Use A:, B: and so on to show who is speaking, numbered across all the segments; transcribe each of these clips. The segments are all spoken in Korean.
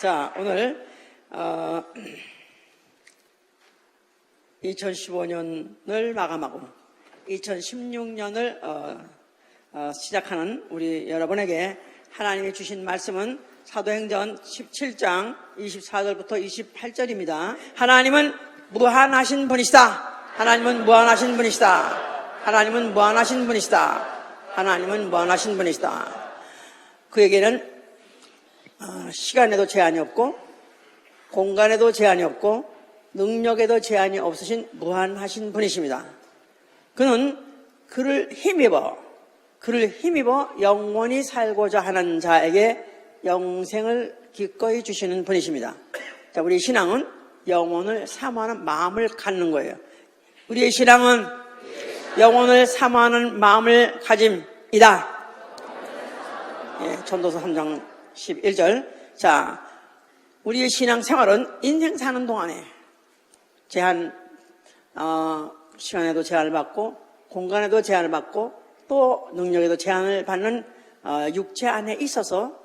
A: 자, 오늘 2015년을 마감하고 2016년을 시작하는 우리 여러분에게 하나님이 주신 말씀은 사도행전 17장 24절부터 28절입니다. 하나님은 무한하신 분이시다. 하나님은 무한하신 분이시다. 하나님은 무한하신 분이시다. 하나님은 무한하신 분이시다. 그에게는 시간에도 제한이 없고 공간에도 제한이 없고 능력에도 제한이 없으신 무한하신 분이십니다. 그는 그를 힘입어 영원히 살고자 하는 자에게 영생을 기꺼이 주시는 분이십니다. 자, 우리 신앙은 영혼을 사모하는 마음을 갖는 거예요. 우리의 신앙은 영혼을 사모하는 마음을 가짐이다. 예, 전도서 3장 11절. 자, 우리의 신앙 생활은 인생 사는 동안에 시간에도 제한을 받고 공간에도 제한을 받고 또 능력에도 제한을 받는 육체 안에 있어서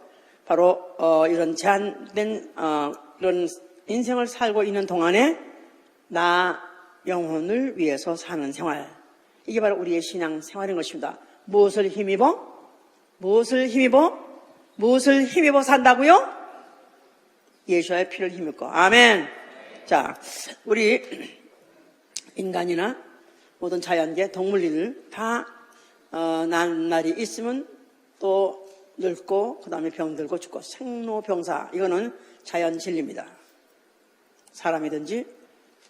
A: 바로 이런 제한된 이런 인생을 살고 있는 동안에 나 영혼을 위해서 사는 생활, 이게 바로 우리의 신앙 생활인 것입니다. 무엇을 힘입어 산다고요? 예수의 피를 힘입고. 아멘. 자, 우리 인간이나 모든 자연계, 동물들 다 난 날이 있으면 또 늙고 그 다음에 병들고 죽고, 생로병사, 이거는 자연 진리입니다. 사람이든지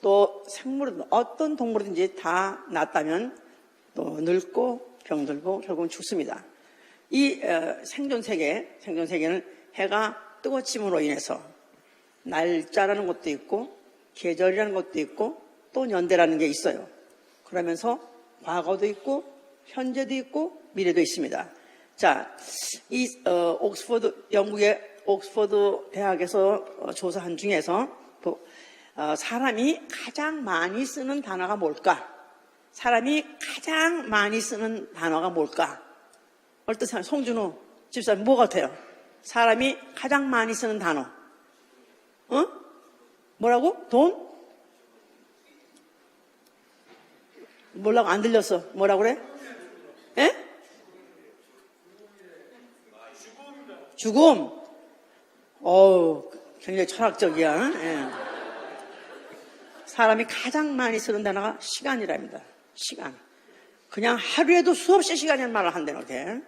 A: 또 생물이든 어떤 동물이든지 다 낳았다면 또 늙고 병들고 결국은 죽습니다. 이 생존세계는 해가 뜨거침으로 인해서 날짜라는 것도 있고 계절이라는 것도 있고 또 연대라는 게 있어요. 그러면서 과거도 있고 현재도 있고 미래도 있습니다. 자, 이 영국의 옥스퍼드 대학에서 조사한 중에서 사람이 가장 많이 쓰는 단어가 뭘까? 사람이 가장 많이 쓰는 단어가 뭘까? 얼뜻 생각, 송준호 집사님 뭐 같아요? 사람이 가장 많이 쓰는 단어. 뭐라고? 돈? 뭐라고? 안 들렸어. 뭐라고 그래? 예? 죽음. 굉장히 철학적이야. 예. 사람이 가장 많이 쓰는 단어가 시간이랍니다. 시간. 그냥 하루에도 수없이 시간이라는 말을 한대요. 이렇게.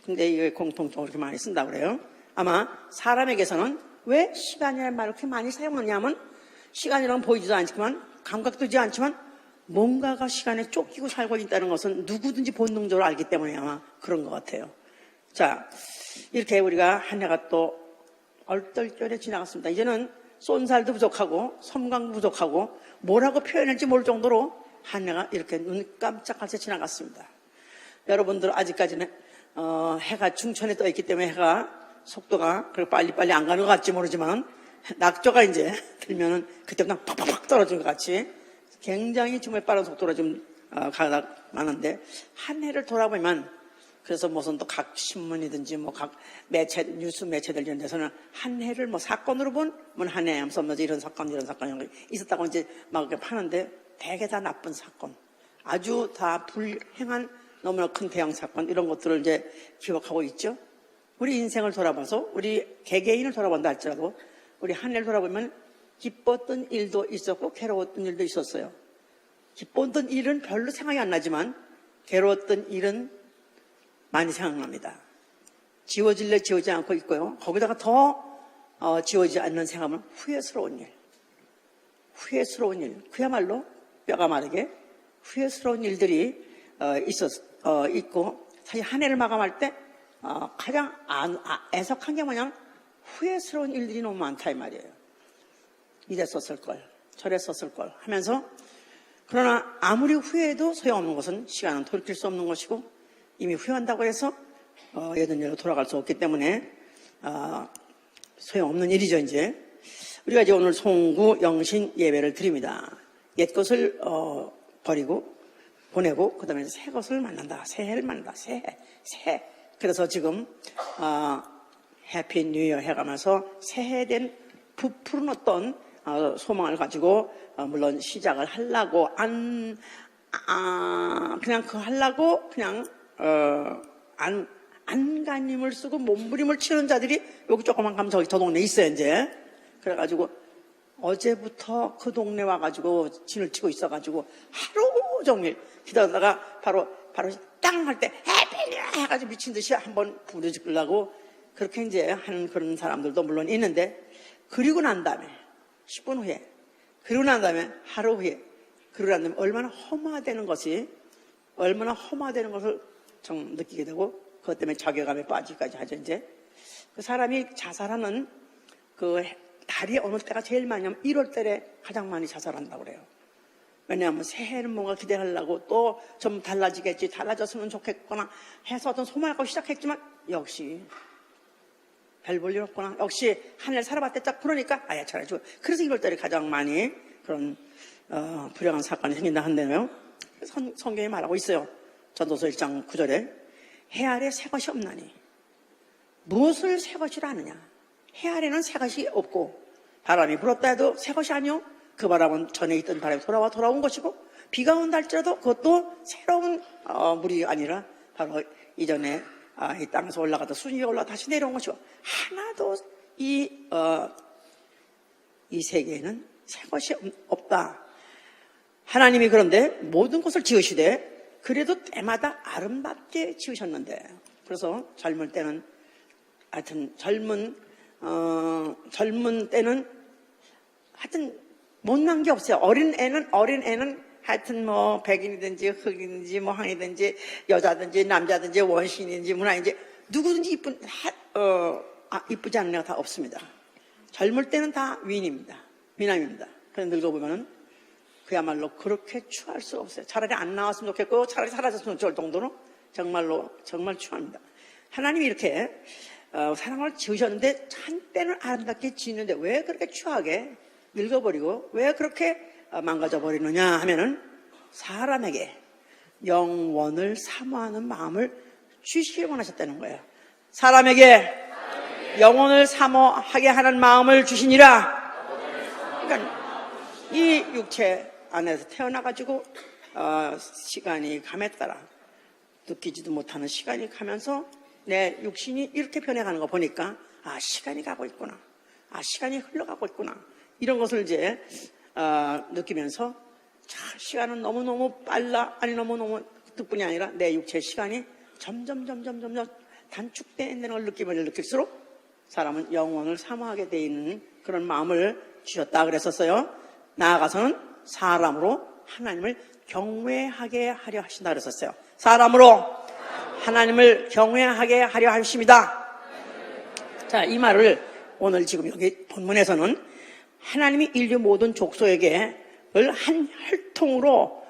A: 근데 이게 공통적으로 그렇게 많이 쓴다고 그래요. 아마 사람에게서는 왜 시간이라는 말을 그렇게 많이 사용하냐면, 시간이란 보이지도 않지만 감각도 되지 않지만 뭔가가 시간에 쫓기고 살고 있다는 것은 누구든지 본능적으로 알기 때문에 아마 그런 것 같아요. 자, 이렇게 우리가 한 해가 또 얼떨결에 지나갔습니다. 이제는 쏜살도 부족하고 섬광도 부족하고 뭐라고 표현할지 모를 정도로 한 해가 이렇게 눈 깜짝할 새 지나갔습니다. 여러분들 아직까지는 해가 중천에 떠 있기 때문에 해가 속도가 그렇게 빨리빨리 안 가는 것 같지 모르지만, 낙조가 이제 들면은 그때 그냥 팍팍팍 떨어진 것 같이 굉장히 정말 빠른 속도로 좀 가다 마는데, 한 해를 돌아보면, 그래서 무슨 또 각 신문이든지 뭐 각 매체, 뉴스 매체들 이런 데서는 한 해를 뭐 사건으로 본 한 해 하면서 이런 사건 있었다고 이제 막 이렇게 파는데, 대개 다 나쁜 사건, 아주 다 불행한 너무나 큰 대형 사건, 이런 것들을 이제 기억하고 있죠. 우리 인생을 돌아봐서 우리 개개인을 돌아본다 할지라도 우리 한 해를 돌아보면 기뻤던 일도 있었고 괴로웠던 일도 있었어요. 기뻤던 일은 별로 생각이 안 나지만 괴로웠던 일은 많이 생각납니다. 지워질래 지워지지 않고 있고요. 거기다가 더 지워지지 않는 생각은 후회스러운 일, 그야말로 뼈가 마르게 후회스러운 일들이 있고, 사실 한 해를 마감할 때 가장 애석한 게 뭐냐면 후회스러운 일들이 너무 많다 이 말이에요. 이랬었을 걸, 저랬었을 걸 하면서, 그러나 아무리 후회해도 소용없는 것은 시간은 돌이킬 수 없는 것이고, 이미 후회한다고 해서 예전 일로 돌아갈 수 없기 때문에 소용없는 일이죠. 이제 우리가 이제 오늘 송구 영신 예배를 드립니다. 옛 것을 버리고 보내고 그 다음에 새 것을 만난다. 새해를 만난다. 새해. 그래서 지금 해피 뉴 이어 해가면서 새해된 부푸른 어떤 소망을 가지고 물론 시작을 하려고 그냥 하려고 그냥 안간힘을 쓰고 몸부림을 치는 자들이 여기 조그만 가면 저기 저 동네에 있어요 이제. 그래가지고 어제부터 그 동네 와가지고 진을 치고 있어가지고 하루 종일 기다리다가 바로 땅 할 때 해피 해가지고 미친 듯이 한번 부르짖으려고 그렇게 이제 하는 그런 사람들도 물론 있는데, 그리고 난 다음에 10분 후에, 그리고 난 다음에 하루 후에, 그러고 난 다음에 얼마나 험화되는 것을 좀 느끼게 되고, 그것 때문에 자괴감에 빠지기까지 하죠. 이제 그 사람이 자살하는 그 달이 어느 때가 제일 많이 하면 1월 달에 가장 많이 자살한다고 그래요. 왜냐하면 새해는 뭔가 기대하려고 또 좀 달라지겠지, 달라졌으면 좋겠거나 해서 어떤 소망을 갖고 시작했지만 역시 별 볼 일 없구나, 역시 한 해 살아봤댔자, 그러니까 아야 잘해줘. 그래서 1월 달에 가장 많이 그런 불행한 사건이 생긴다 한다며 성경이 말하고 있어요. 전도서 1장 9절에 해 아래 새 것이 없나니 무엇을 새 것이라 하느냐. 해 아래는 새 것이 없고 바람이 불었다 해도 새 것이 아니요, 그 바람은 전에 있던 바람이 돌아온 것이고, 비가 온다 할지라도 그것도 새로운 물이 아니라 바로 이전에 이 땅에서 올라가다 순위가 올라가 다시 내려온 것이고, 하나도 이 세계에는 새 것이 없다. 하나님이 그런데 모든 것을 지으시되 그래도 때마다 아름답게 지으셨는데, 그래서 젊을 때는 하여튼 젊은 때는 하여튼 못난 게 없어요. 어린 애는 하여튼 뭐 백인이든지 흑인이든지 뭐 황이든지 여자든지 남자든지 원시인인지 문화인지 누구든지 이쁘지 않은 애가 다 없습니다. 젊을 때는 다 미남입니다. 그런데 늙어보면은 그야말로 그렇게 추할 수 없어요. 차라리 안 나왔으면 좋겠고 차라리 사라졌으면 좋을 정도로 정말 추합니다. 하나님이 이렇게 사람을 지으셨는데 한때는 아름답게 지었는데 왜 그렇게 추하게 늙어버리고 왜 그렇게 망가져버리느냐 하면은 사람에게 영원을 사모하는 마음을 주시기 원하셨다는 거예요. 사람에게 영원을 사모하게 하는 마음을 주시니라. 그러니까 이 육체 안에서 태어나가지고 시간이 감에 따라 느끼지도 못하는 시간이 가면서 내 육신이 이렇게 변해가는 거 보니까 시간이 가고 있구나, 시간이 흘러가고 있구나, 이런 것을 이제 느끼면서 시간은 너무너무 빨라, 아니 너무너무 그뿐이 아니라 내 육체의 시간이 점점 단축되는 걸 느낄수록 사람은 영원을 사모하게 돼 있는 그런 마음을 주셨다 그랬었어요. 나아가서는 사람으로 하나님을 경외하게 하려 하신다 그랬었어요. 사람으로 하나님을 경외하게 하려 하십니다. 자, 이 말을 오늘 지금 여기 본문에서는 하나님이 인류 모든 족속에게 한 혈통으로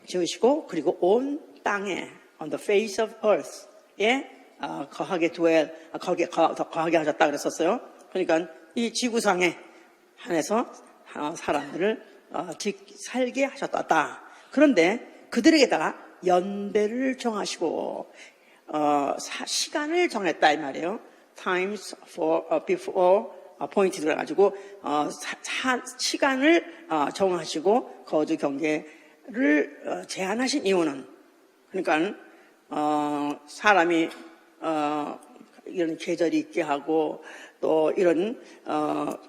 A: 지으시고 그리고 온 땅에 on the face of earth에 거하게 하셨다 그랬었어요. 그러니까 이 지구상에 한해서 사람들을 살게 하셨다. 그런데 그들에게다가 연배를 정하시고 시간을 정했다 이 말이에요. Times before appointed 그래가지고 시간을 정하시고 거주 경계를 제한하신 이유는, 그러니까 사람이 이런 계절이 있게 하고 또 이런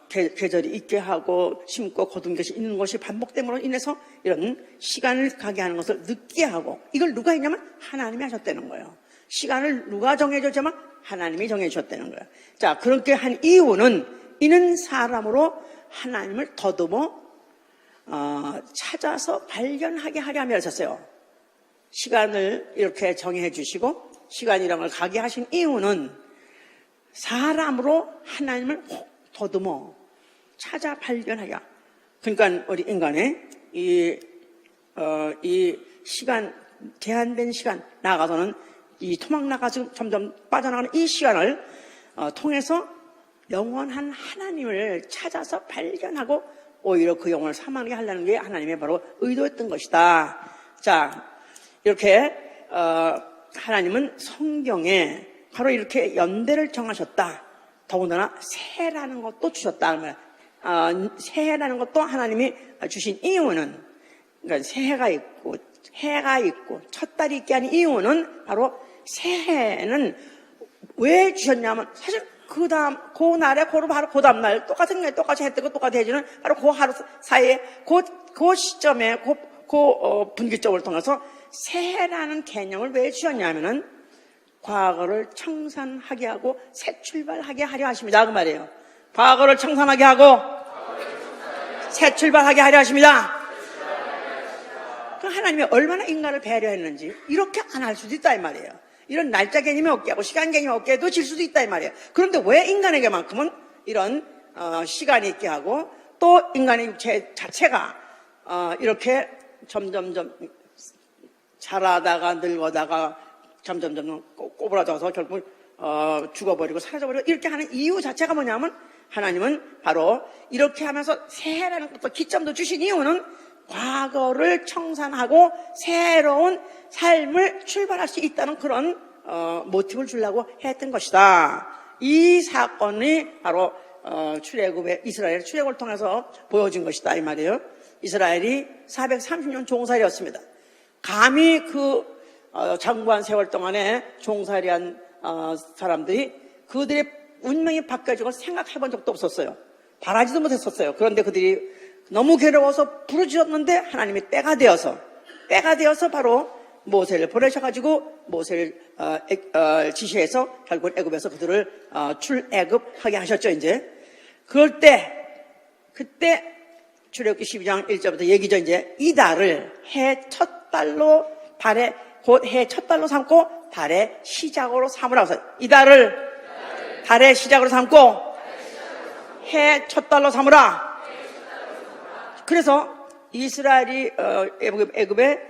A: 계절이 있게 하고 심고 거둔 것이 있는 것이 반복됨으로 인해서 이런 시간을 가게 하는 것을 늦게 하고, 이걸 누가 했냐면 하나님이 하셨다는 거예요. 시간을 누가 정해줬냐면 하나님이 정해주셨다는 거예요. 자, 그렇게 한 이유는 이는 사람으로 하나님을 더듬어 찾아서 발견하게 하려 함이라 하셨어요. 시간을 이렇게 정해 주시고 시간이란 걸 가게 하신 이유는 사람으로 하나님을 더듬어 찾아 발견하여, 그러니까 우리 인간의 이 시간, 제한된 시간, 나아가서는 이 토막 나가서 점점 빠져나가는 이 시간을 통해서 영원한 하나님을 찾아서 발견하고 오히려 그 영혼을 사모하게 하려는 게 하나님의 바로 의도였던 것이다. 자, 이렇게 하나님은 성경에 바로 이렇게 연대를 정하셨다. 더군다나 새라는 것도 주셨다. 새해라는 것도 하나님이 주신 이유는, 그러니까 새해가 있고 해가 있고 첫 달이 있게 하는 이유는 바로 새해는 왜 주셨냐면, 사실 그 날에 바로 그 다음날 똑같은 게 똑같이 해 뜨고 똑같이 해주는 바로 그 하루 사이에 그 시점에 분기점을 통해서 새해라는 개념을 왜 주셨냐면은 과거를 청산하게 하고 새 출발하게 하려 하십니다. 그 말이에요. 과거를 청산하게 하고 새 출발하게 하려 하십니다. 그 하나님이 얼마나 인간을 배려했는지 이렇게 안 할 수도 있다 이 말이에요. 이런 날짜 개념이 없게 하고 시간 개념이 없게 해도 질 수도 있다 이 말이에요. 그런데 왜 인간에게만큼은 이런 시간이 있게 하고 또 인간의 육체 자체가 이렇게 점점점 자라다가 늙어다가 점점점 꼬부라져서 결국 죽어버리고 사라져버리고 이렇게 하는 이유 자체가 뭐냐면, 하나님은 바로 이렇게 하면서 새해라는 것도 기점도 주신 이유는 과거를 청산하고 새로운 삶을 출발할 수 있다는 그런 모티브를 주려고 했던 것이다. 이 사건이 바로 이스라엘 출애굽을 통해서 보여진 것이다 이 말이에요. 이스라엘이 430년 종살이였습니다. 감히 그 장구한 세월 동안에 종살이한 사람들이 그들의 운명이 바뀌어진 걸 생각해 본 적도 없었어요. 바라지도 못했었어요. 그런데 그들이 너무 괴로워서 부르짖었는데 하나님이 때가 되어서 바로 모세를 보내셔가지고 모세를 지시해서 결국 애굽에서 그들을 출애굽하게 하셨죠. 이제 그때 출애굽기 12장 1절부터 얘기죠. 이제 이 달을 해 첫 달로 곧 해 첫 달로 삼고 달의 시작으로 삼으라고 해서 이 달을 달의 시작으로 삼고 해 첫 달로 삼으라. 그래서 이스라엘이 애굽에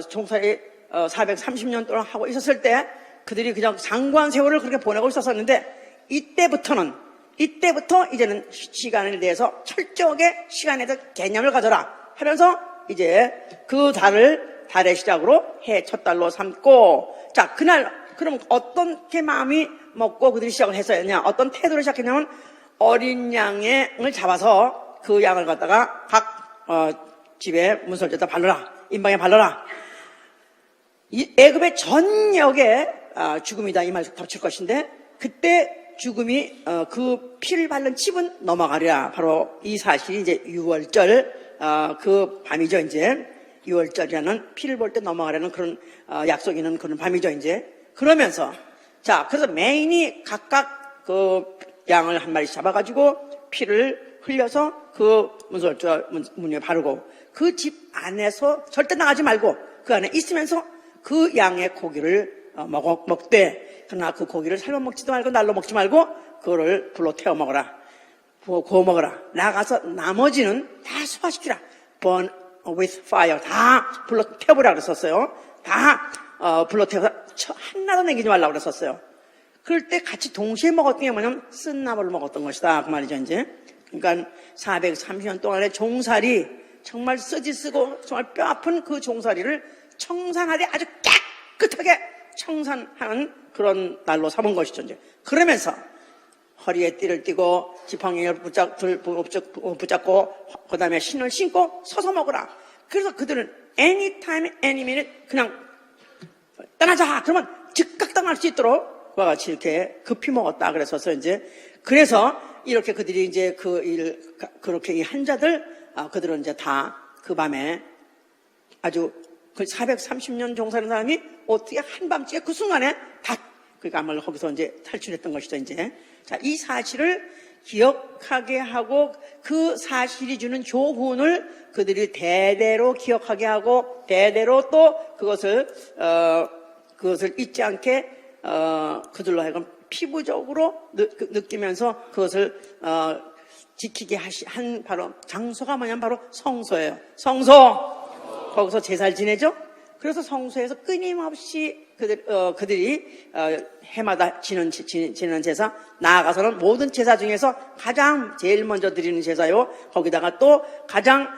A: 종살이 430년 동안 하고 있었을 때 그들이 그냥 장구한 세월을 그렇게 보내고 있었는데 이때부터 이제는 시간에 대해서 철저하게 시간에 대해서 개념을 가져라 하면서 이제 그 달의 시작으로 해 첫 달로 삼고, 자, 그럼 어떻게 마음이 먹고 그들이 시작을 했었냐, 어떤 태도를 시작했냐면 어린 양을 잡아서 그 양을 갖다가 각 집에 문설주에다 발라라, 임방에 발라라. 이 애굽의 전역에 죽음이다 이 말 덮칠 것인데, 그때 죽음이 그 피를 바른 집은 넘어가리라. 바로 이 사실이 이제 6월절 그 밤이죠. 이제 6월절이라는 피를 볼 때 넘어가라는 그런 약속이 있는 그런 밤이죠. 이제 그러면서 그래서 메인이 각각 그 양을 한 마리 잡아가지고 피를 흘려서 그 문설주 문 위에 바르고, 그 집 안에서 절대 나가지 말고 그 안에 있으면서 그 양의 고기를 먹되, 그러나 그 고기를 삶아 먹지도 말고 날로 먹지 말고 그거를 불로 태워 먹어라, 구워 먹어라. 나가서 나머지는 다 소화시키라. burn with fire. 다 불로 태워보라 그랬었어요. 다 불로 태워서 하나도 남기지 말라고 그랬었어요. 그럴 때 같이 동시에 먹었던 게 뭐냐면 쓴나물을 먹었던 것이다 그 말이죠. 이제 그러니까 430년 동안의 종살이, 정말 쓰고 정말 뼈아픈 그 종살이를 청산하되 아주 깨끗하게 청산하는 그런 날로 삼은 것이죠. 이제 그러면서 허리에 띠를 띠고 지팡이를 붙잡고 그 다음에 신을 신고 서서 먹으라. 그래서 그들은 anytime, any minute 그냥 떠나자 그러면 즉각 떠날 수 있도록 그와 같이 이렇게 급히 먹었다 그랬었어요. 이제 그래서 이렇게 그들이 이제 그렇게 이 한자들 그들은 이제 다 그 밤에 아주 그 430년 종사하는 사람이 어떻게 한밤중에 그 순간에 다 그러니까 아마 거기서 이제 탈출했던 것이죠. 이제 이 사실을 기억하게 하고 그 사실이 주는 교훈을 그들이 대대로 기억하게 하고 대대로 또 그것을 잊지 않게 그들로 하여금 피부적으로 느끼면서 그것을 지키게 한 바로 장소가 뭐냐면 바로 성소예요. 성소. 거기서 제사를 지내죠. 그래서 성소에서 끊임없이 그들이 해마다 지는 제사, 나아가서는 모든 제사 중에서 가장 제일 먼저 드리는 제사요. 거기다가 또 가장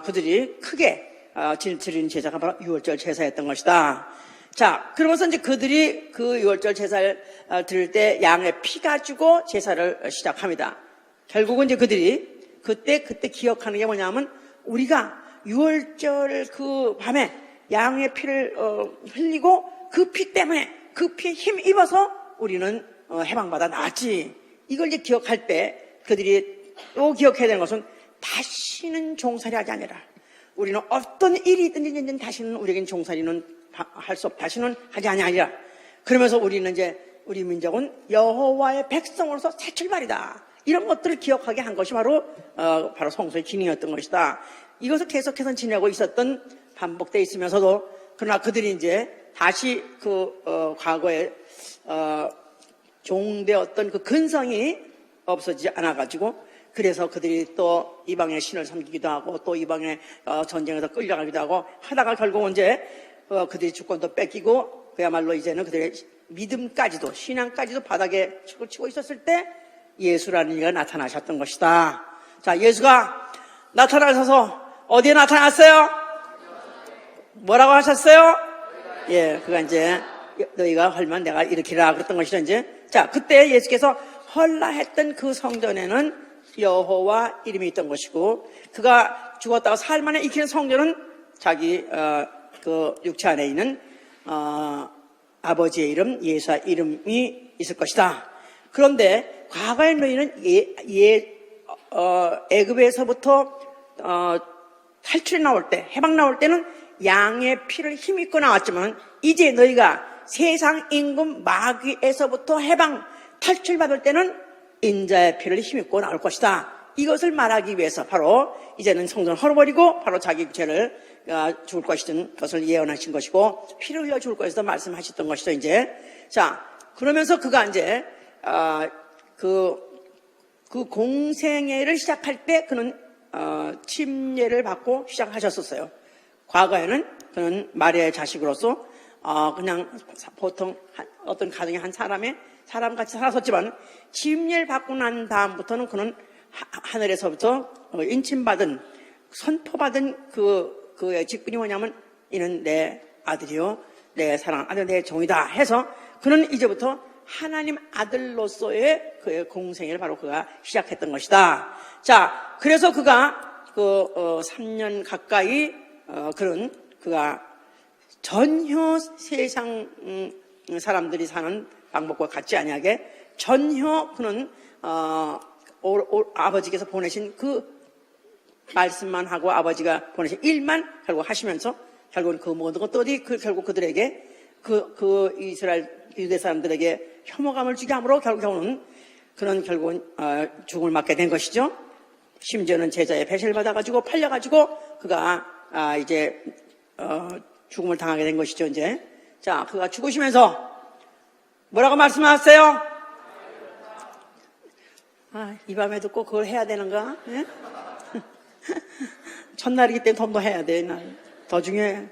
A: 그들이 크게 드리는 제사가 바로 6월절 제사였던 것이다. 자, 그러면서 이제 그들이 그 유월절 제사를 드릴 때 양의 피 가지고 제사를 시작합니다. 결국은 이제 그들이 그때 기억하는 게 뭐냐면 우리가 유월절 그 밤에 양의 피를 흘리고 그 피 때문에 그 피에 힘 입어서 우리는 해방받아 나왔지. 이걸 이제 기억할 때 그들이 또 기억해야 되는 것은 다시는 종살이하지 아니라 우리는 어떤 일이 있든지 다시는 우리에겐 종살이는 할 수 없, 다시는 하지 아니하리라. 그러면서 우리는 이제 우리 민족은 여호와의 백성으로서 새 출발이다. 이런 것들을 기억하게 한 것이 바로 성소의 기능이었던 것이다. 이것을 계속해서 지내고 있었던 반복되어 있으면서도 그러나 그들이 이제 다시 과거에 종되었던 그 근성이 없어지지 않아가지고 그래서 그들이 또 이방의 신을 섬기기도 하고 또 이방의 전쟁에서 끌려가기도 하고 하다가 결국은 이제 그들이 주권도 뺏기고 그야말로 이제는 그들의 믿음까지도 신앙까지도 바닥에 치고 있었을 때 예수라는 이가 나타나셨던 것이다. 자, 예수가 나타나셔서 어디에 나타났어요? 뭐라고 하셨어요? 예, 그가 이제 너희가 헐면 내가 일으키라 그랬던 것이죠. 이제 자, 그때 예수께서 헐라 했던 그 성전에는 여호와 이름이 있던 것이고 그가 죽었다가 사흘 만에 일으키는 성전은 자기 그 육체 안에 있는 아버지의 이름 예수와 이름이 있을 것이다. 그런데 과거의 너희는 애굽에서부터 탈출이 나올 때 해방 나올 때는 양의 피를 힘입고 나왔지만 이제 너희가 세상 임금 마귀에서부터 해방 탈출받을 때는 인자의 피를 힘입고 나올 것이다. 이것을 말하기 위해서 바로 이제는 성전을 헐어버리고 바로 자기 죄를 죽을 것이던 것을 예언하신 것이고 피를 흘려 죽을 것이다 말씀하셨던 것이죠. 이제 자 그러면서 그가 이제 그 공생애를 시작할 때 그는 침례를 받고 시작하셨었어요. 과거에는 그는 마리아의 자식으로서 그냥 보통 어떤 가정의 한 사람같이 살았었지만 침례를 받고 난 다음부터는 그는 하늘에서부터 인침받은 선포받은 그의 직분이 뭐냐면 이는 내 아들이요 내 사랑하는 아들 내 종이다 해서 그는 이제부터 하나님 아들로서의 그의 공생애를 바로 그가 시작했던 것이다. 자, 그래서 그가 3년 가까이 그가 전혀 세상 사람들이 사는 방법과 같지 아니하게 전혀 그는 아버지께서 보내신 그 말씀만 하고 아버지가 보내신 일만 결국 하시면서 결국은 그 모든 것들이 결국 그들에게 그 이스라엘 유대 사람들에게 혐오감을 주게 함으로 결국은 그는 결국은 죽음을 맞게 된 것이죠. 심지어는 제자의 배신을 받아가지고 팔려가지고 그가 이제 죽음을 당하게 된 것이죠. 이제 자 그가 죽으시면서 뭐라고 말씀하셨어요? 이 밤에도 꼭 그걸 해야 되는가? 네? 첫날이기 때문에 더 해야 돼. 더 중요해.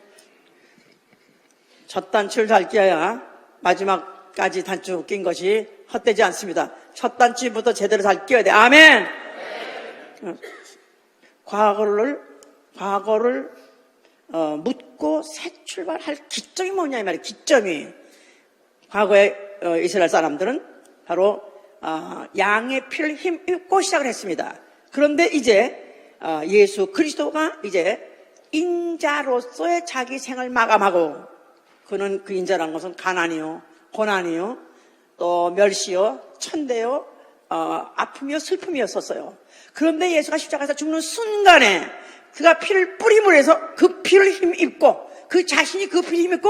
A: 첫 단추를 잘 끼어야 마지막까지 단추 낀 것이 헛되지 않습니다. 첫 단추부터 제대로 잘 끼어야 돼. 아멘! 과거를 묻고 새 출발할 기점이 뭐냐 이 말이에요. 기점이. 과거에 이스라엘 사람들은 바로 양의 피를 힘입고 시작을 했습니다. 그런데 이제 예수 그리스도가 이제 인자로서의 자기 생을 마감하고 그는 그 인자라는 것은 가난이요 고난이요 또 멸시요 천대요 아픔이요 슬픔이었었어요. 그런데 예수가 십자가에서 죽는 순간에 그가 피를 뿌림으로 해서 그 피를 힘입고 그 자신이 그 피를 힘입고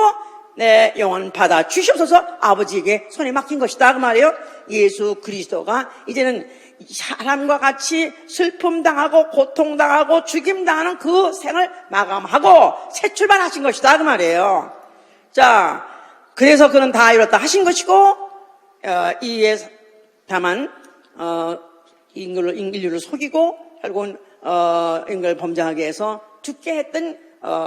A: 내 영혼 받아 주시옵소서 아버지에게 손에 맡긴 것이다 그 말이에요. 예수 그리스도가 이제는 사람과 같이 슬픔당하고 고통당하고 죽임당하는 그 생을 마감하고 새 출발하신 것이다 그 말이에요. 자 그래서 그는 다 이뤘다 하신 것이고 이에 다만 인류를 속이고 결국은 인간을 범죄하게 해서 죽게 했던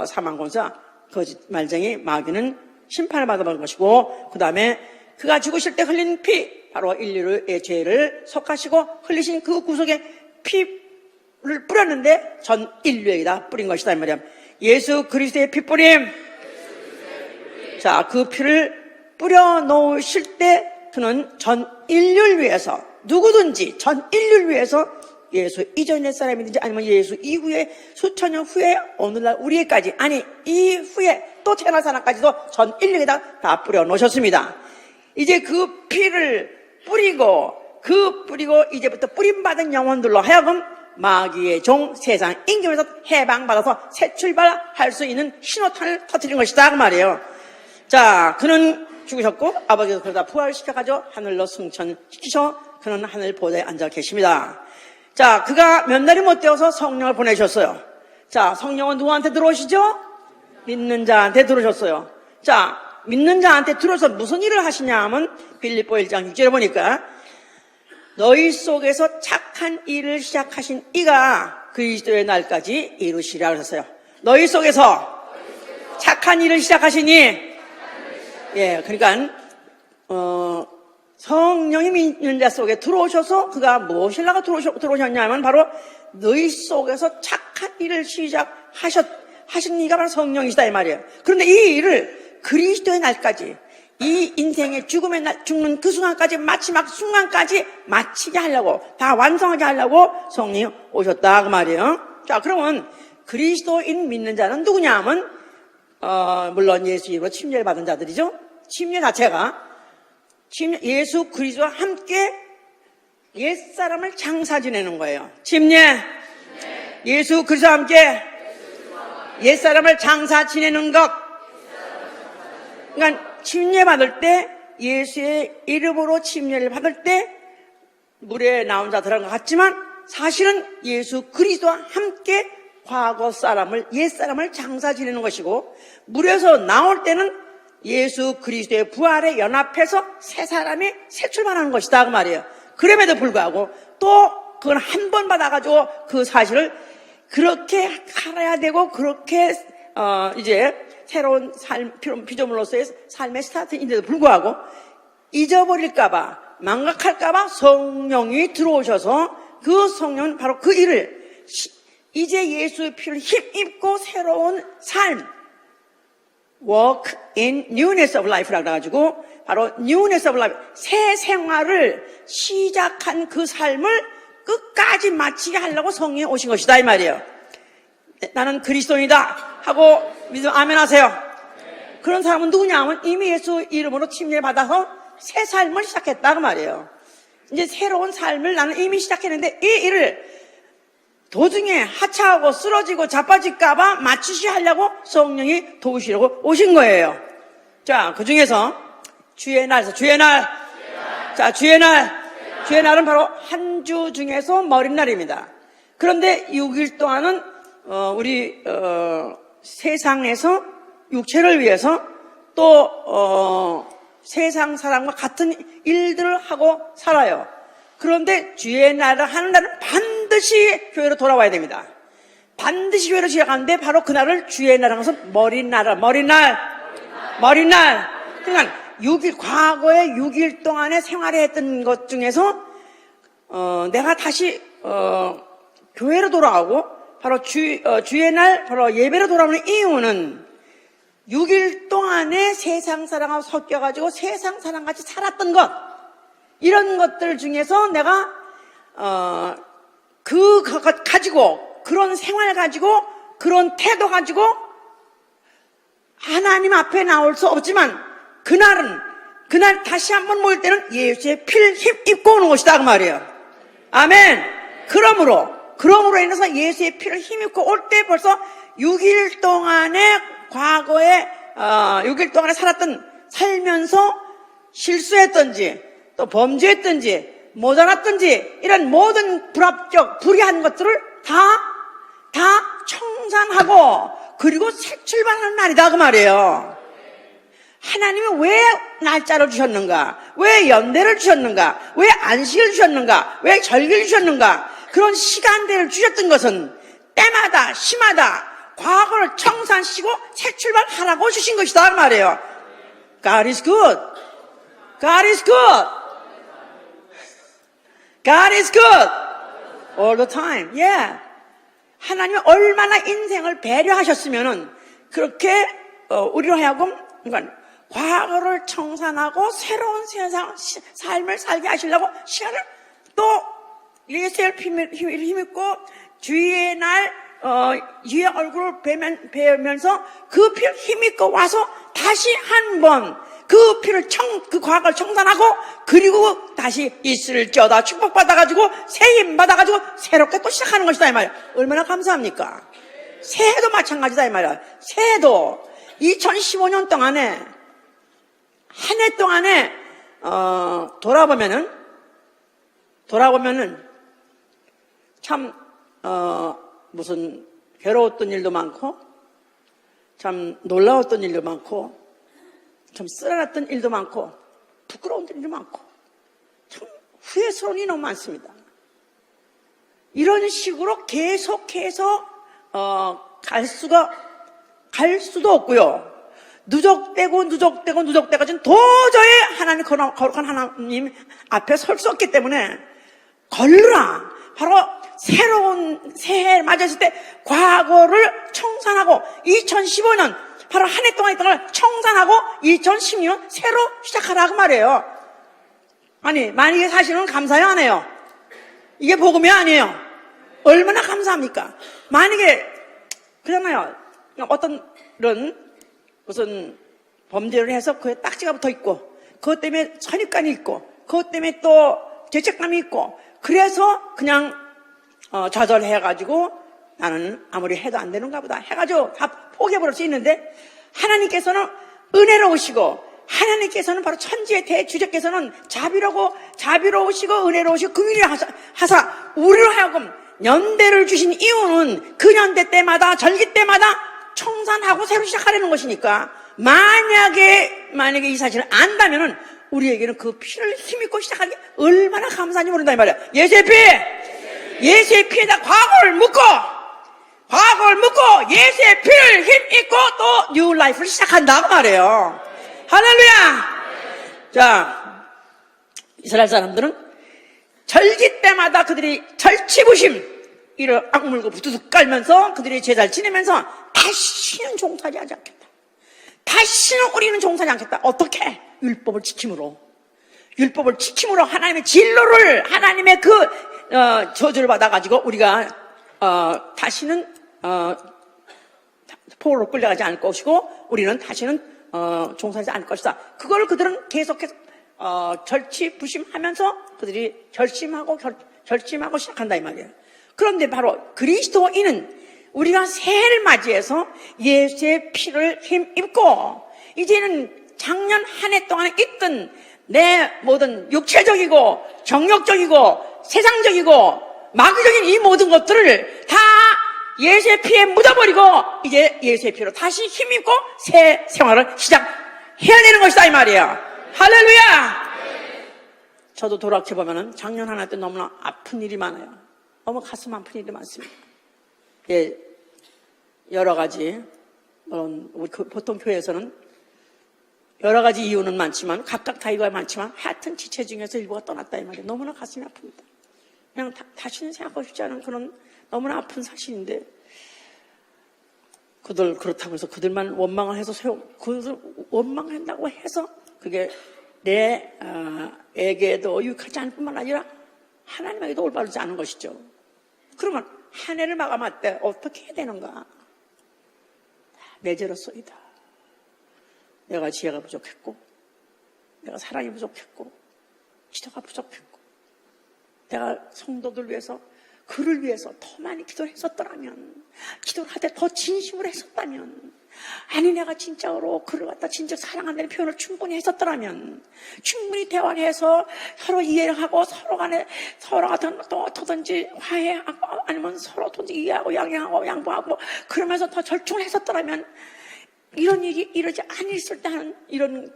A: 사망권사 거짓말쟁이 마귀는 심판을 받아본 것이고 그 다음에 그가 죽으실 때 흘린 피 바로 인류의 죄를 속하시고 흘리신 그 구속의 피를 뿌렸는데 전 인류에게다 뿌린 것이다 이 말이야. 예수 그리스도의 피 뿌림 자, 그 피를 뿌려 놓으실 때 그는 전 인류를 위해서, 누구든지 전 인류를 위해서, 예수 이전의 사람이든지 아니면 예수 이후에 수천 년 후에 오늘날 우리에까지, 아니 이후에 또 태어날 사람까지도 전 인류에다 다 뿌려 놓으셨습니다. 이제 그 피를 뿌리고 이제부터 뿌림받은 영혼들로 하여금 마귀의 종 세상 임금에서 해방받아서 새 출발할 수 있는 신호탄을 터뜨린 것이다 그 말이에요. 자, 그는 죽으셨고 아버지께서 그러다 부활시켜가지고 하늘로 승천시키셔 그는 하늘 보좌에 앉아 계십니다. 자, 그가 몇 날이 못 되어서 성령을 보내셨어요. 자, 성령은 누구한테 들어오시죠? 믿는 자한테 들어오셨어요. 자, 믿는 자한테 들어서 무슨 일을 하시냐 하면 빌립보 1장 6절에 보니까 너희 속에서 착한 일을 시작하신 이가 그리스도의 날까지 이루시리라 그랬어요. 너희 속에서 착한 일을 시작하시니, 예, 그러니까 성령이 믿는 자 속에 들어오셔서 그가 무엇이라고 들어오셨냐면 바로 너희 속에서 착한 일을 시작하신 이가 바로 성령이시다 이 말이에요. 그런데 이 일을 그리스도의 날까지, 이 인생의 죽음의 날, 죽는 그 순간까지, 마지막 순간까지 마치게 하려고, 다 완성하게 하려고 성령이 오셨다 그 말이에요. 자, 그러면 그리스도인 믿는 자는 누구냐 하면 물론 예수 이름으로 침례를 받은 자들이죠. 침례 자체가 예수 그리스도와 함께 옛사람을 장사 지내는 거예요. 침례, 예수 그리스도와 함께 옛사람을 장사 지내는 것. 그러니까 침례 받을 때, 예수의 이름으로 침례를 받을 때 물에 나온 자들하고 같지만 사실은 예수 그리스도와 함께 과거 사람을, 옛사람을 장사 지내는 것이고, 물에서 나올 때는 예수 그리스도의 부활에 연합해서 새 사람이 새 출발하는 것이다 그 말이에요. 그럼에도 불구하고 또 그건 한 번 받아가지고 그 사실을 그렇게 살아야 되고, 그렇게 이제 새로운 삶, 피조물로서의 삶의 스타트인데도 불구하고 잊어버릴까봐, 망각할까봐 성령이 들어오셔서 그 성령은 바로 그 일을, 이제 예수의 피를 힘입고 새로운 삶, walk in newness of life라고 해가지고 바로 newness of life, 새 생활을 시작한 그 삶을 끝까지 마치게 하려고 성령이 오신 것이다 이 말이에요. 나는 그리스도인이다 하고 믿으면 아멘 하세요. 그런 사람은 누구냐 하면 이미 예수 이름으로 침례를 받아서 새 삶을 시작했다 그 말이에요. 이제 새로운 삶을 나는 이미 시작했는데 이 일을 도중에 하차하고 쓰러지고 자빠질까봐 마치시 하려고 성령이 도우시려고 오신 거예요. 자, 그 중에서 주의 날에서 주의 날. 자, 주의 날은 바로 한 주 중에서 머릿날입니다. 그런데 6일 동안은 우리 세상에서 육체를 위해서 또 세상 사람과 같은 일들을 하고 살아요. 그런데 주의 날을 하는 날은 반드시 교회로 돌아와야 됩니다. 반드시 교회로 시작하는데 바로 그날을 주의 날을 하면서 머릿날. 그러니까 6일, 과거에 6일 동안에 생활했던 것 중에서 내가 다시 교회로 돌아오고 바로 주의 날 바로 예배로 돌아오는 이유는 6일 동안에 세상 사람하고 섞여가지고 세상 사람같이 살았던 것, 이런 것들 중에서 내가 그것 가지고, 그런 생활 가지고, 그런 태도 가지고 하나님 앞에 나올 수 없지만 그날 다시 한번 모일 때는 예수의 피를 힘입고 오는 것이다 그 말이에요. 아멘. 그러므로 인해서 예수의 피를 힘입고 올 때 벌써 6일 동안에 과거에 6일 동안에 살면서 실수했던지 또 범죄했던지 모자랐던지 이런 모든 불의한 것들을 다 청산하고 그리고 새 출발하는 날이다 그 말이에요. 하나님은 왜 날짜를 주셨는가? 왜 연대를 주셨는가? 왜 안식을 주셨는가? 왜 절기를 주셨는가? 그런 시간대를 주셨던 것은 때마다 시마다 과거를 청산시키고 새 출발하라고 주신 것이다 그 말이에요. God is good. God is good. God is good. All the time. Yeah. 하나님이 얼마나 인생을 배려하셨으면은 그렇게 우리로 하여금 그러니까 과거를 청산하고 새로운 세상, 삶을 살게 하시려고 시간을 또 예수의 힘입고 주의 날, 주의 얼굴을 배우면서 그 피를 힘입고 와서 다시 한번 그 피를 그 과거를 청산하고 그리고 다시 있을지어다 축복받아가지고 새 힘 받아가지고 새롭게 또 시작하는 것이다 이 말이야. 얼마나 감사합니까? 새해도 마찬가지다 이 말이야. 새해도 2015년 동안에 한 해 동안에 돌아보면은 참 무슨 괴로웠던 일도 많고 참 놀라웠던 일도 많고 참 쓰라렸던 일도 많고 부끄러운 일도 많고 참 후회스러운 일이 너무 많습니다. 이런 식으로 계속해서 갈 수도 없고요. 누적되고 지금 도저히 하나님 거룩한 하나님 앞에 설 수 없기 때문에 걸르라. 바로 새로운 새해를 맞이했을 때 과거를 청산하고 2015년 바로 한 해 동안 있던 걸 청산하고 2016년 새로 시작하라고 말이에요. 아니 만약에 사실은 감사해요 안 해요? 이게 복음이 아니에요. 얼마나 감사합니까? 만약에 그러나요 어떤 이런 무슨 범죄를 해서 그에 딱지가 붙어 있고 그것 때문에 선입관이 있고 그것 때문에 또 죄책감이 있고 그래서 그냥 좌절해가지고 나는 아무리 해도 안 되는가 보다 해가지고 다 포기해버릴 수 있는데 하나님께서는 은혜로우시고 하나님께서는 바로 천지의 대주제께서는 자비로우시고 은혜로우시고 긍휼히 하사 우리로 하여금 연대를 주신 이유는 그 연대 때마다 절기 때마다 청산하고 새로 시작하려는 것이니까 만약에 이 사실을 안다면은 우리에게는 그 피를 힘입고 시작하는 게 얼마나 감사한지 모른다 이 말이야. 예수의 피에다 과거를 묻고 예수의 피를 힘입고 또 뉴 라이프를 시작한다고 말이에요. 할렐루야. 자, 이스라엘 사람들은 절기 때마다 그들이 절치부심 이를 악물고 부두둑 깔면서 그들이 제사를 지내면서 다시는 종살이 하지 않겠다. 다시는 우리는 종살이 않겠다. 어떻게? 율법을 지킴으로 하나님의 진로를 하나님의 그 저주를 받아가지고 우리가 다시는 포로로 끌려가지 않을 것이고 우리는 다시는 종살이지 않을 것이다. 그걸 그들은 계속해서 절치부심하면서 그들이 결심하고 시작한다 이 말이에요. 그런데 바로 그리스도인은 우리가 새해를 맞이해서 예수의 피를 힘입고 이제는 작년 한 해 동안에 있던 내 모든 육체적이고 정욕적이고 세상적이고 마귀적인 이 모든 것들을 다 예수의 피에 묻어버리고 이제 예수의 피로 다시 힘입고 새 생활을 시작해야 되는 것이다 이 말이에요. 할렐루야. 저도 돌아보면은 작년 한 해 때 너무나 아픈 일이 많아요. 너무 가슴 아픈 일이 많습니다. 예, 여러 가지 우리 보통 교회에서는 여러 가지 이유는 많지만 각각 다 이유가 많지만 하여튼 지체 중에서 일부가 떠났다 이 말이에요. 너무나 가슴이 아픕니다. 그냥 다시는 생각하고 싶지 않은 그런 너무나 아픈 사실인데 그들 그렇다고 해서 그들만 원망을 해서 그들 원망한다고 해서 그게 내에게도 유익하지 않을 뿐만 아니라 하나님에게도 올바르지 않은 것이죠. 그러면 한 해를 마감할 때 어떻게 해야 되는가? 내 죄로소이다. 내가 지혜가 부족했고 내가 사랑이 부족했고 기도가 부족했고 내가 성도들 위해서 그를 위해서 더 많이 기도를 했었더라면 기도를 할 때 더 진심으로 했었다면 아니 내가 진짜로 그를 갖다 진짜 사랑한다는 표현을 충분히 했었더라면 충분히 대화를 해서 서로 이해하고 서로 간에 서로 같은 또 어떻든지 화해하고 아니면 서로 이해하고 양해하고 양보하고 그러면서 더 절충을 했었더라면 이런 일이 이러지 않았을 때 하는 이런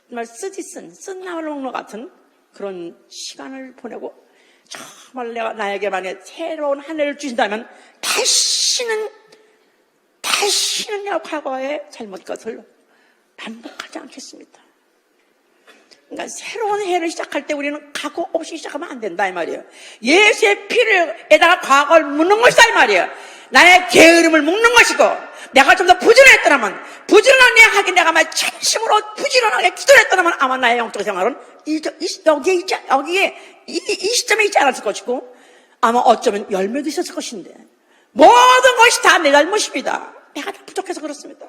A: 정말 쓴나물먹는 같은 그런 시간을 보내고 정말 나에게 만약 새로운 한 해를 주신다면 다시는 내가 과거의 잘못 것을 반복하지 않겠습니다. 그러니까 새로운 해를 시작할 때 우리는 각오 없이 시작하면 안 된다 이 말이에요. 예수의 피를에다가 과거를 묻는 것이다 이 말이에요. 나의 게으름을 묶는 것이고, 내가 좀 더 부지런했더라면, 부지런한 내 하기 내가 막 진심으로 부지런하게 기도를 했더라면 아마 나의 영적 생활은 여기에 이 시점에 있지 않았을 것이고, 아마 어쩌면 열매도 있었을 것인데, 모든 것이 다 내 잘못입니다. 내가 다 부족해서 그렇습니다.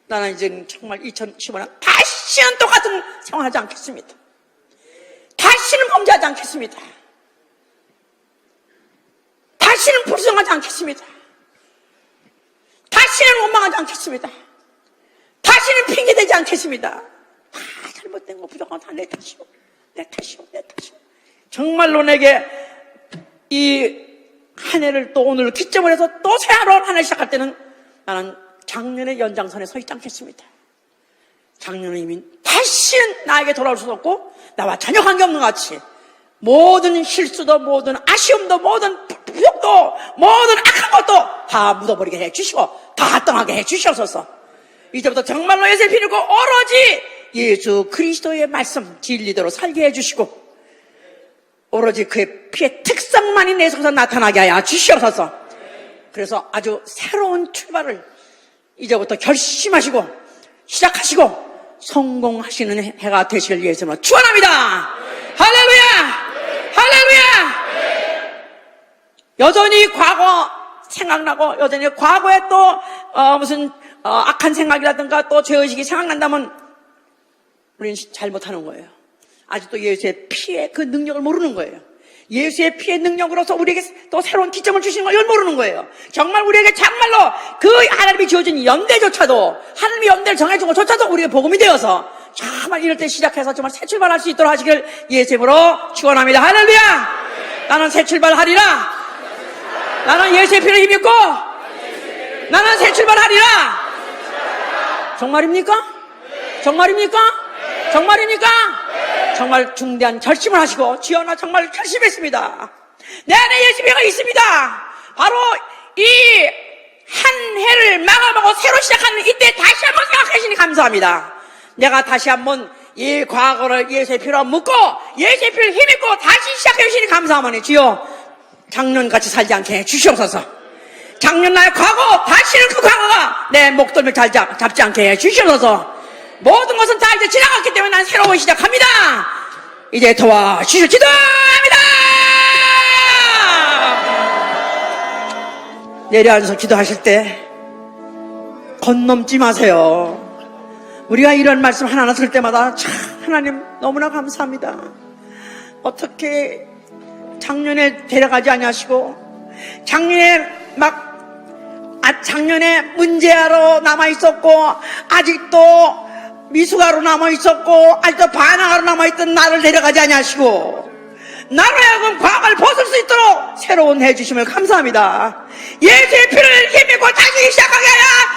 A: 나는 이제 정말 2015년 다시는 똑같은 생활하지 않겠습니다. 다시는 범죄하지 않겠습니다. 다시는 불성하지 않겠습니다. 다시는 원망하지 않겠습니다. 다시는 핑계대지 않겠습니다. 다 잘못된 거 부족한 거 다 내 탓이오. 내 탓이오. 내 탓이오. 정말로 내게 이 한 해를 또 오늘 기점을 해서 또 새로운 한 해 시작할 때는 나는 작년의 연장선에 서 있지 않겠습니다. 작년의 이미 다시는 나에게 돌아올 수 없고 나와 전혀 관계없는 것 같이 모든 실수도 모든 아쉬움도 모든 부족도 모든 악한 것도 다 묻어버리게 해주시고 다 떠나게 해주시옵소서. 이제부터 정말로 예수의 피를 고 오로지 예수 그리스도의 말씀 진리대로 살게 해주시고 오로지 그의 피의 특성만이 내 속에서 나타나게 하여 주시옵소서. 그래서 아주 새로운 출발을 이제부터 결심하시고 시작하시고 성공하시는 해가 되시길 위해서 축원합니다. 할렐루야! 할렐루야! 여전히 과거 생각나고 여전히 과거에 또 무슨 악한 생각이라든가 또 죄의식이 생각난다면 우리는 잘못하는 거예요. 아직도 예수의 피의 그 능력을 모르는 거예요. 예수의 피의 능력으로서 우리에게 또 새로운 기점을 주시는 걸 모르는 거예요. 정말 우리에게 정말로 그 하나님이 주어진 연대조차도 하나님이 연대를 정해준 것조차도 우리에게 복음이 되어서 정말 이럴 때 시작해서 정말 새 출발할 수 있도록 하시길 예수 이름으로 축원합니다. 할렐루야! 나는 새 출발하리라. 나는 예수의 피를 힘입고 나는 새 출발하리라. 정말입니까? 정말입니까? 정말입니까? 정말 중대한 결심을 하시고 주여 나 정말 결심했습니다. 내 안에 예수의 피가 있습니다. 바로 이 한 해를 마감하고 새로 시작하는 이때 다시 한번 생각해 주시니 감사합니다. 내가 다시 한번 이 과거를 예수의 피로 묶고 예수의 피를 힘입고 다시 시작해 주시니 감사하오니 주여 작년같이 살지 않게 해주시옵소서. 작년 나의 과거 다시는 그 과거가 내 목덜미를 잡지 않게 해주시옵소서. 모든 것은 다 이제 지나갔기 때문에 난 새로운 시작합니다. 이제 도와주시오. 기도합니다. 내려앉아서 기도하실 때 건넘지 마세요. 우리가 이런 말씀 하나하나 들을 때마다 참 하나님 너무나 감사합니다. 어떻게 작년에 데려가지 아니하시고 작년에 작년에 문제아로 남아있었고 아직도 미숙아로 남아있었고 아직도 반항아로 남아있던 나를 데려가지 아니하시고 나로 하여금 과거를 벗을 수 있도록 새로운 해주심을 감사합니다. 예수의 피를 힘입고 다시 시작하게 하여